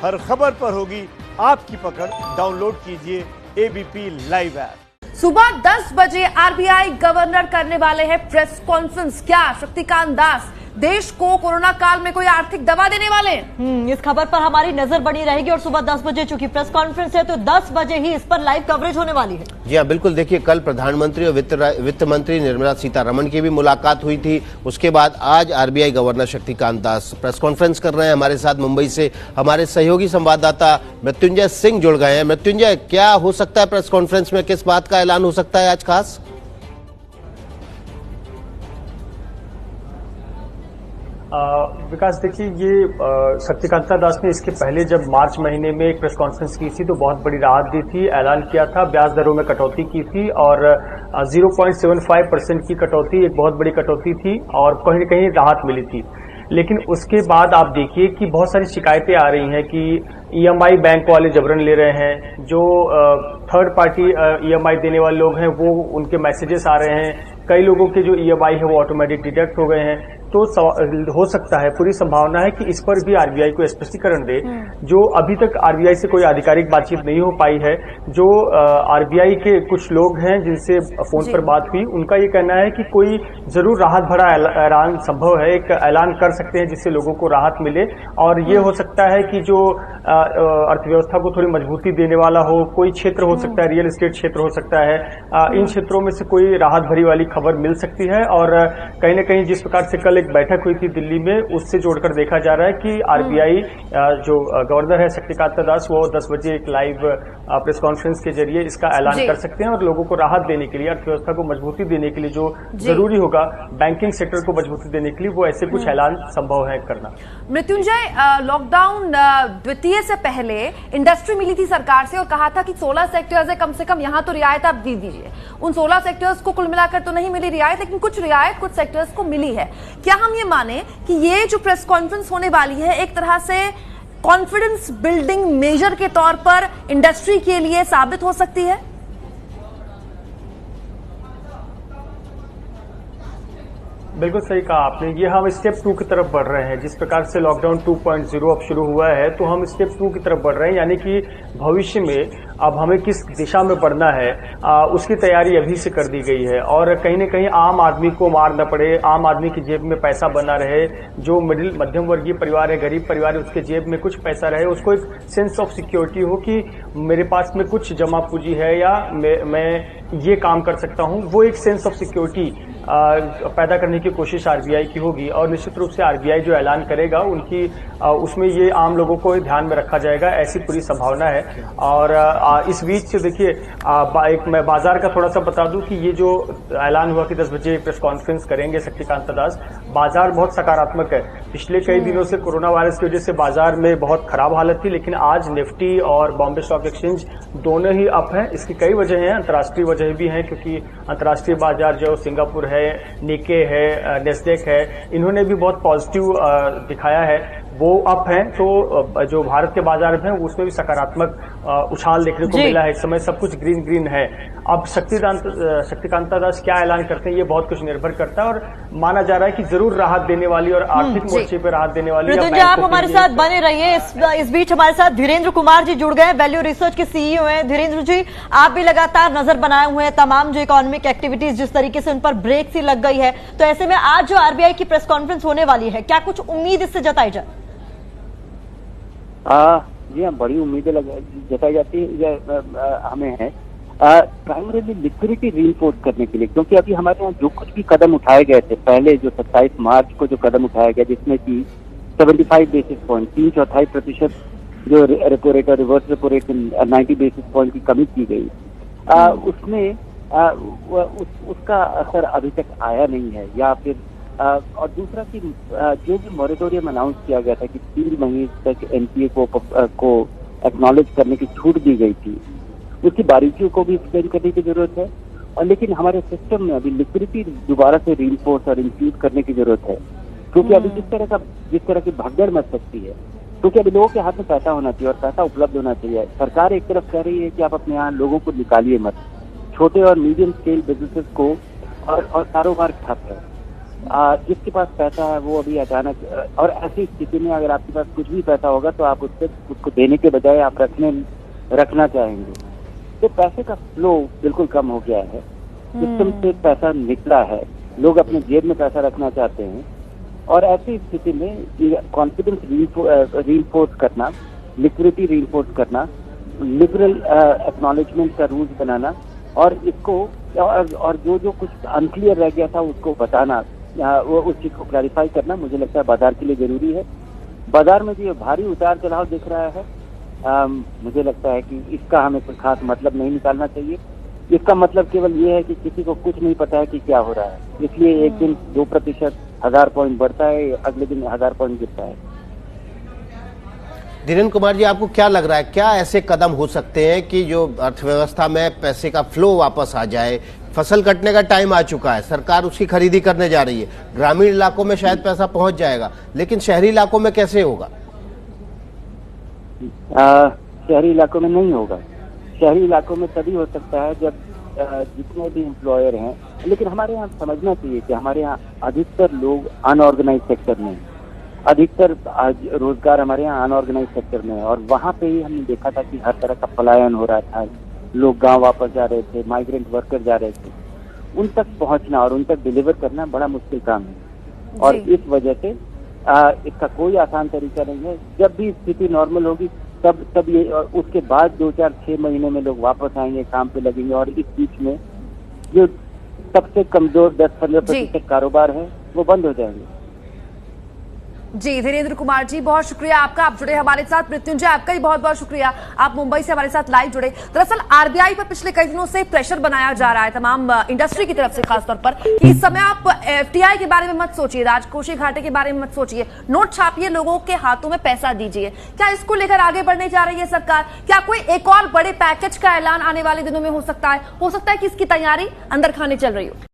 हर खबर पर होगी आपकी पकड़। डाउनलोड कीजिए एबीपी लाइव ऐप। सुबह 10 बजे आरबीआई गवर्नर करने वाले हैं प्रेस कॉन्फ्रेंस। क्या शक्तिकांत दास देश को कोरोना काल में कोई आर्थिक दवा देने वाले हैं? इस खबर पर हमारी नजर बनी रहेगी और सुबह 10 बजे चूंकि प्रेस कॉन्फ्रेंस है तो 10 बजे ही इस पर लाइव कवरेज होने वाली है। जी हाँ, बिल्कुल। देखिए, कल प्रधानमंत्री और वित्त मंत्री निर्मला सीतारमण की भी मुलाकात हुई थी। उसके बाद आज RBI governor Shaktikanta Das press conference कर रहे हैं। हमारे साथ मुंबई से हमारे सहयोगी संवाददाता मृत्युंजय सिंह जुड़ गए हैं। मृत्युंजय, क्या हो सकता है प्रेस कॉन्फ्रेंस में, किस बात का ऐलान हो सकता है आज खास? विकास, देखिए, ये शक्तिकांता दास ने इसके पहले जब मार्च महीने में एक प्रेस कॉन्फ्रेंस की थी तो बहुत बड़ी राहत दी थी, ऐलान किया था, ब्याज दरों में कटौती की थी और 0.75% की कटौती एक बहुत बड़ी कटौती थी और कहीं न कहीं राहत मिली थी। लेकिन उसके बाद आप देखिए कि बहुत सारी शिकायतें आ रही हैं कि ईएमआई बैंक वाले जबरन ले रहे हैं, जो थर्ड पार्टी ईएमआई देने वाले लोग हैं वो उनके मैसेजेस आ रहे हैं, कई लोगों के जो ईएमआई है वो ऑटोमेटिक डिडक्ट हो गए हैं। तो हो सकता है, पूरी संभावना है कि इस पर भी आरबीआई को स्पष्टीकरण दे। जो अभी तक आरबीआई से कोई आधिकारिक बातचीत नहीं हो पाई है, जो आरबीआई के कुछ लोग हैं जिनसे फोन पर बात हुई, उनका ये कहना है कि कोई जरूर राहत भरा ऐलान संभव है, एक ऐलान कर सकते हैं जिससे लोगों को राहत मिले और ये हो सकता है कि जो अर्थव्यवस्था को थोड़ी मजबूती देने वाला हो, कोई क्षेत्र हो सकता है, रियल एस्टेट क्षेत्र हो सकता है, इन क्षेत्रों में से कोई राहत भरी वाली खबर मिल सकती है। और कहीं न कहीं जिस प्रकार से कल एक बैठक हुई थी दिल्ली में, उससे जोड़कर देखा जा रहा है कि आरबीआई जो गवर्नर है शक्तिकांत दास, वो 10 बजे एक लाइव प्रेस कॉन्फ्रेंस के जरिए इसका ऐलान कर सकते हैं और लोगों को राहत देने के लिए, अर्थव्यवस्था को मजबूती देने के लिए जो जरूरी होगा, बैंकिंग सेक्टर को मजबूती देने के लिए, वो ऐसे कुछ ऐलान संभव है करना। मृत्युंजय, लॉकडाउन द्वितीय से पहले इंडस्ट्री मिली थी सरकार से और कहा था कि 16 सेक्टर्स है, कम से कम यहां तो रियायत आप दे दीजिए। उन 16 सेक्टर्स को कुल मिलाकर तो नहीं मिली रियायत, लेकिन कुछ रियायत कुछ सेक्टर्स को मिली है। क्या हम ये माने कि ये जो प्रेस कॉन्फ्रेंस होने वाली है एक तरह से कॉन्फिडेंस बिल्डिंग मेजर के तौर पर इंडस्ट्री के लिए साबित हो सकती है? बिल्कुल सही कहा आपने। ये हम स्टेप 2 की तरफ बढ़ रहे हैं। जिस प्रकार से लॉकडाउन 2.0 अब शुरू हुआ है तो हम स्टेप 2 की तरफ बढ़ रहे हैं, यानी कि भविष्य में अब हमें किस दिशा में बढ़ना है उसकी तैयारी अभी से कर दी गई है और कहीं न कहीं आम आदमी को मार न पड़े, आम आदमी की जेब में पैसा बना रहे, जो मध्यम वर्गीय परिवार है, गरीब परिवार है, उसके जेब में कुछ पैसा रहे, उसको एक सेंस ऑफ सिक्योरिटी हो कि मेरे पास में कुछ जमा पूंजी है या मैं ये काम कर सकता हूं, वो एक सेंस ऑफ सिक्योरिटी पैदा करने की कोशिश आरबीआई की होगी और निश्चित रूप से आरबीआई जो ऐलान करेगा उनकी उसमें ये आम लोगों को ध्यान में रखा जाएगा, ऐसी पूरी संभावना है। और इस बीच देखिए, एक मैं बाजार का थोड़ा सा बता दूं कि ये जो ऐलान हुआ कि 10 बजे प्रेस कॉन्फ्रेंस करेंगे शक्तिकांत दास, बाजार बहुत सकारात्मक है। पिछले कई दिनों से कोरोना वायरस की वजह से बाजार में बहुत खराब हालत थी, लेकिन आज निफ्टी और बॉम्बे स्टॉक एक्सचेंज दोनों ही अप हैं। इसकी कई वजह हैं, अंतर्राष्ट्रीय वजह भी हैं, क्योंकि अंतर्राष्ट्रीय बाजार जो सिंगापुर है, निके है, नेस्डेक है, इन्होंने भी बहुत पॉजिटिव दिखाया है, वो अप हैं। तो जो भारत के बाजार में उसमें भी सकारात्मक उछाल देखने को मिला है। इस समय सब कुछ ग्रीन ग्रीन है। अब शक्तिकांता दास क्या ऐलान करते हैं ये बहुत कुछ निर्भर करता है और माना जा रहा है कि जरूर राहत देने वाली और आर्थिक मोर्चे पर राहत देने वाली। आप हमारे साथ बने रहिए। इस बीच हमारे साथ धीरेन्द्र कुमार जी जुड़ गए, वैल्यू रिसर्च के सीईओ हैं। धीरेन्द्र जी, आप भी लगातार नजर बनाए हुए हैं तमाम जो इकोनॉमिक एक्टिविटीज जिस तरीके से उन पर ब्रेक सी लग गई है, तो ऐसे में आज जो आरबीआई की प्रेस कॉन्फ्रेंस होने वाली है, क्या कुछ उम्मीद इससे जताई जाए? जी हाँ, बड़ी उम्मीदें जताई जाती है हमें है प्राइमरीली लिक्विडिटी रीइंफोर्स करने के लिए, क्योंकि अभी हमारे यहाँ जो कुछ भी कदम उठाए गए थे पहले, जो 27 मार्च को जो कदम उठाया गया जिसमें कि 75 बेसिस पॉइंट 3.4% जो रेपो रेट और reverse repo rate 90 basis point की कमी की गई, उसमें उसका असर अभी तक आया नहीं है। या फिर और दूसरा कि जो भी मॉरेटोरियम अनाउंस किया गया था कि 3 महीने तक एनपीए को एक्नॉलेज करने की छूट दी गई थी, उसकी बारीकियों को भी एक्सप्लेन करने की जरूरत है। और लेकिन हमारे सिस्टम में अभी लिक्विडिटी दोबारा से रीइंफोर्स और इंक्रीज करने की जरूरत है, क्योंकि अभी जिस तरह की भगदड़ मच सकती है, क्योंकि अभी लोगों के हाथ में पैसा होना चाहिए और पैसा उपलब्ध होना चाहिए। सरकार एक तरफ कह रही है कि आप अपने यहाँ लोगों को निकालिए मत, छोटे और मीडियम स्केल बिजनेसेस को और कारोबार ठप है। जिसके पास पैसा है वो अभी अचानक, और ऐसी स्थिति में अगर आपके पास कुछ भी पैसा होगा तो आप उसको देने के बजाय आप रखना चाहेंगे। तो पैसे का फ्लो बिल्कुल कम हो गया है, सिस्टम से पैसा निकला है, लोग अपने जेब में पैसा रखना चाहते हैं। और ऐसी स्थिति में कॉन्फिडेंस रीइंफोर्स करना, लिक्विडिटी रीइंफोर्स करना, लिबरल एक्नॉलेजमेंट का रूल्स बनाना, और इसको और जो कुछ अनक्लियर रह गया था उसको बताना, वो उस चीज को क्लैरिफाई करना मुझे लगता है बाजार के लिए जरूरी है। बाजार में जो ये भारी उतार चढ़ाव दिख रहा है, मुझे लगता है कि इसका हमें कोई खास मतलब नहीं निकालना चाहिए। इसका मतलब केवल ये है कि किसी को कुछ नहीं पता है कि क्या हो रहा है, इसलिए एक दिन 2% 1000 पॉइंट बढ़ता है, अगले दिन 1000 पॉइंट गिरता है। धीरेन्द्र कुमार जी, आपको क्या लग रहा है, क्या ऐसे कदम हो सकते हैं कि जो अर्थव्यवस्था में पैसे का फ्लो वापस आ जाए? फसल कटने का टाइम आ चुका है, सरकार उसकी खरीदी करने जा रही है, ग्रामीण इलाकों में शायद पैसा पहुंच जाएगा, लेकिन शहरी इलाकों में कैसे होगा? शहरी इलाकों में नहीं होगा। शहरी इलाकों में तभी हो सकता है जब जितने भी एम्प्लॉयर हैं, लेकिन हमारे यहाँ समझना चाहिए कि हमारे यहाँ अधिकतर लोग अनऑर्गेनाइज सेक्टर में, अधिकतर रोजगार हमारे यहाँ अनऑर्गेनाइज सेक्टर में है, और वहाँ पे ही हमने देखा था कि हर तरह का पलायन हो रहा था, लोग गांव वापस जा रहे थे, माइग्रेंट वर्कर जा रहे थे। उन तक पहुंचना और उन तक डिलीवर करना बड़ा मुश्किल काम है, और इस वजह से इसका कोई आसान तरीका नहीं है। जब भी स्थिति नॉर्मल होगी तब ये, उसके बाद 2, 4, 6 महीने में लोग वापस आएंगे, काम पे लगेंगे, और इस बीच में जो सबसे कमजोर 10-15% कारोबार है वो बंद हो जाएंगे। जी धीरेन्द्र कुमार जी, बहुत शुक्रिया आपका, आप जुड़े हमारे साथ। मृत्युंजय, आपका भी बहुत बहुत शुक्रिया, आप मुंबई से हमारे साथ लाइव जुड़े। दरअसल आरबीआई पर पिछले कई दिनों से प्रेशर बनाया जा रहा है तमाम इंडस्ट्री की तरफ से, खासतौर पर कि इस समय आप एफटीआई के बारे में मत सोचिए, राजकोषीय घाटे के बारे में मत सोचिए, नोट छापिए, लोगों के हाथों में पैसा दीजिए। क्या इसको लेकर आगे बढ़ने जा रही है सरकार? क्या कोई एक और बड़े पैकेज का ऐलान आने वाले दिनों में हो सकता है कि इसकी तैयारी अंदर खाने चल रही हो?